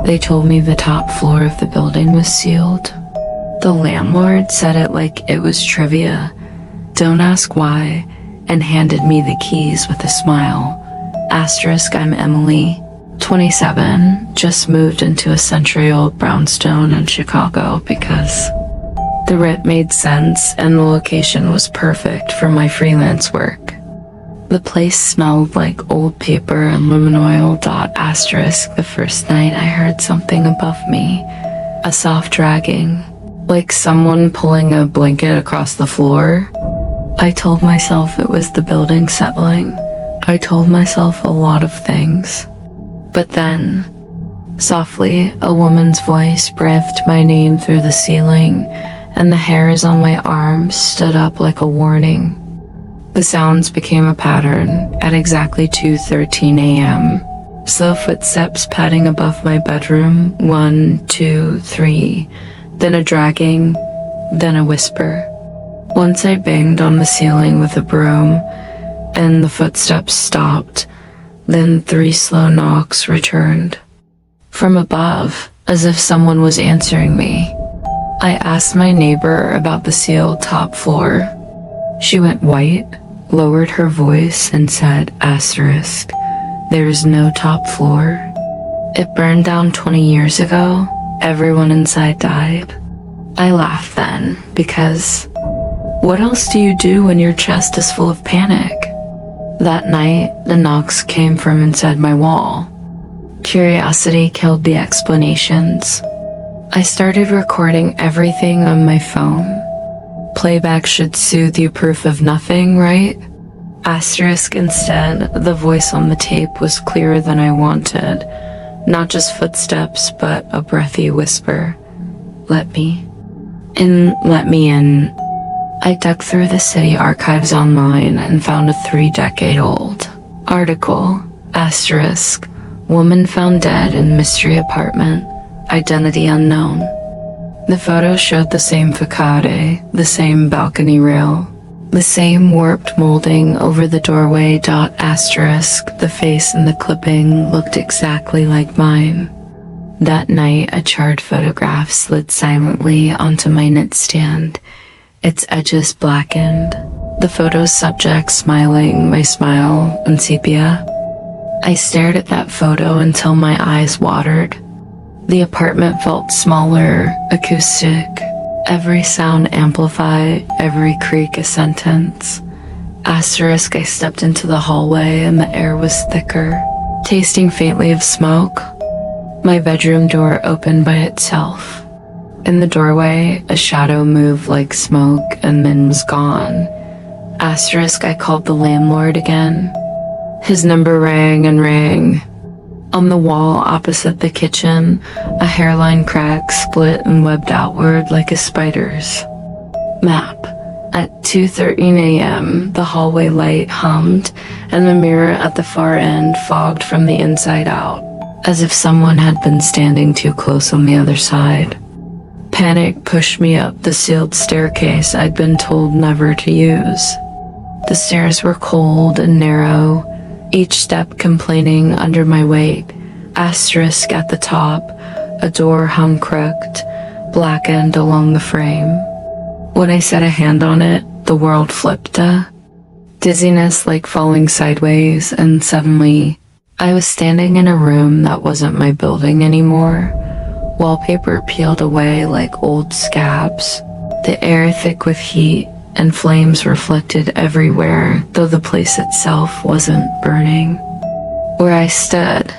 They told me the top floor of the building was sealed. The landlord said it like it was trivia. Don't ask why, and handed me the keys with a smile. Asterisk, I'm Emily, 27, just moved into a century-old brownstone in Chicago because the rent made sense and the location was perfect for my freelance work. The place smelled like old paper and lemon oil. Asterisk, the first night I heard something above me, a soft dragging, like someone pulling a blanket across the floor. I told myself it was the building settling. I told myself a lot of things. But then, softly, a woman's voice breathed my name through the ceiling, and the hairs on my arms stood up like a warning. The sounds became a pattern at exactly 2:13 a.m. Slow footsteps padding above my bedroom, 1, 2, 3, then a dragging, then a whisper. Once I banged on the ceiling with a broom, and the footsteps stopped, then 3 slow knocks returned. From above, as if someone was answering me, I asked my neighbor about the sealed top floor. She went white, lowered her voice, and said, asterisk, there is no top floor. It burned down 20 years ago. Everyone inside died. I laughed then, because what else do you do when your chest is full of panic? That night, the knocks came from inside my wall. Curiosity killed the explanations. I started recording everything on my phone. Playback should soothe you, proof of nothing, right? Asterisk, instead, the voice on the tape was clearer than I wanted. Not just footsteps, but a breathy whisper. Let me in. I dug through the city archives online and found a 3-decade-old article. Asterisk, woman found dead in mystery apartment, identity unknown. The photo showed the same facade, the same balcony rail, the same warped molding over the doorway. Asterisk, the face in the clipping looked exactly like mine. That night, a charred photograph slid silently onto my nightstand, its edges blackened. The photo's subject smiling, my smile in sepia. I stared at that photo until my eyes watered. The apartment felt smaller, acoustic, every sound amplified, every creak a sentence. Asterisk, I stepped into the hallway and the air was thicker, tasting faintly of smoke. My bedroom door opened by itself. In the doorway, a shadow moved like smoke and then was gone. Asterisk, I called the landlord again. His number rang and rang. On the wall opposite the kitchen, a hairline crack split and webbed outward like a spider's. Map. At 2:13 a.m., the hallway light hummed, and the mirror at the far end fogged from the inside out, as if someone had been standing too close on the other side. Panic pushed me up the sealed staircase I'd been told never to use. The stairs were cold and narrow, each step complaining under my weight. Asterisk, at the top, a door hung crooked, blackened along the frame. When I set a hand on it, the world flipped. Dizziness like falling sideways, and suddenly, I was standing in a room that wasn't my building anymore. Wallpaper peeled away like old scabs, the air thick with heat, and flames reflected everywhere, though the place itself wasn't burning. Where I stood,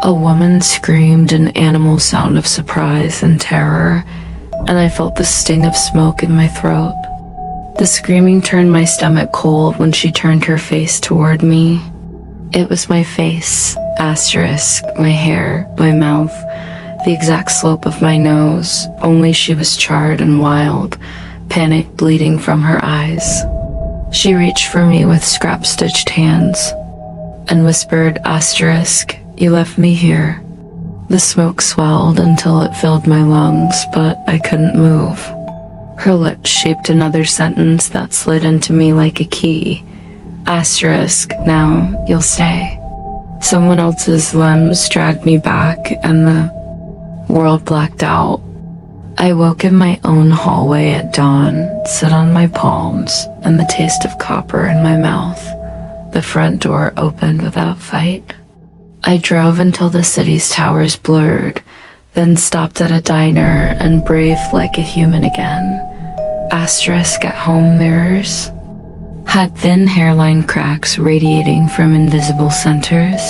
a woman screamed an animal sound of surprise and terror, and I felt the sting of smoke in my throat. The screaming turned my stomach cold when she turned her face toward me. It was my face, asterisk, my hair, my mouth, the exact slope of my nose, only she was charred and wild, panic bleeding from her eyes. She reached for me with scrap-stitched hands and whispered, asterisk, you left me here. The smoke swelled until it filled my lungs, but I couldn't move. Her lips shaped another sentence that slid into me like a key. Asterisk, now you'll stay. Someone else's limbs dragged me back, and the World blacked out. I woke in my own hallway at dawn, sit on my palms, and the taste of copper in my mouth. The front door opened without fight. I drove until the city's towers blurred, then stopped at a diner and breathed like a human again. Asterisk at home mirrors had thin hairline cracks radiating from invisible centers.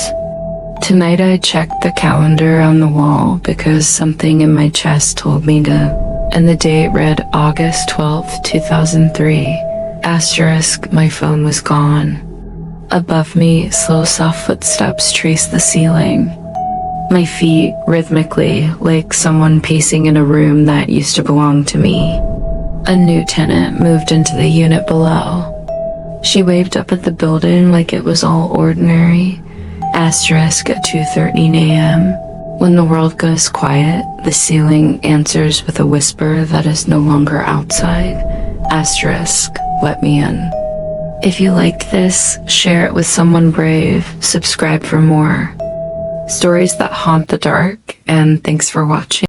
Tonight I checked the calendar on the wall because something in my chest told me to, and the date read August 12th, 2003. Asterisk, my phone was gone. Above me, slow soft footsteps traced the ceiling. My feet rhythmically, like someone pacing in a room that used to belong to me. A new tenant moved into the unit below. She waved up at the building like it was all ordinary. Asterisk at 2:13 a.m. When the world goes quiet, the ceiling answers with a whisper that is no longer outside. Asterisk, let me in. If you liked this, share it with someone brave, subscribe for more stories that haunt the dark, and thanks for watching.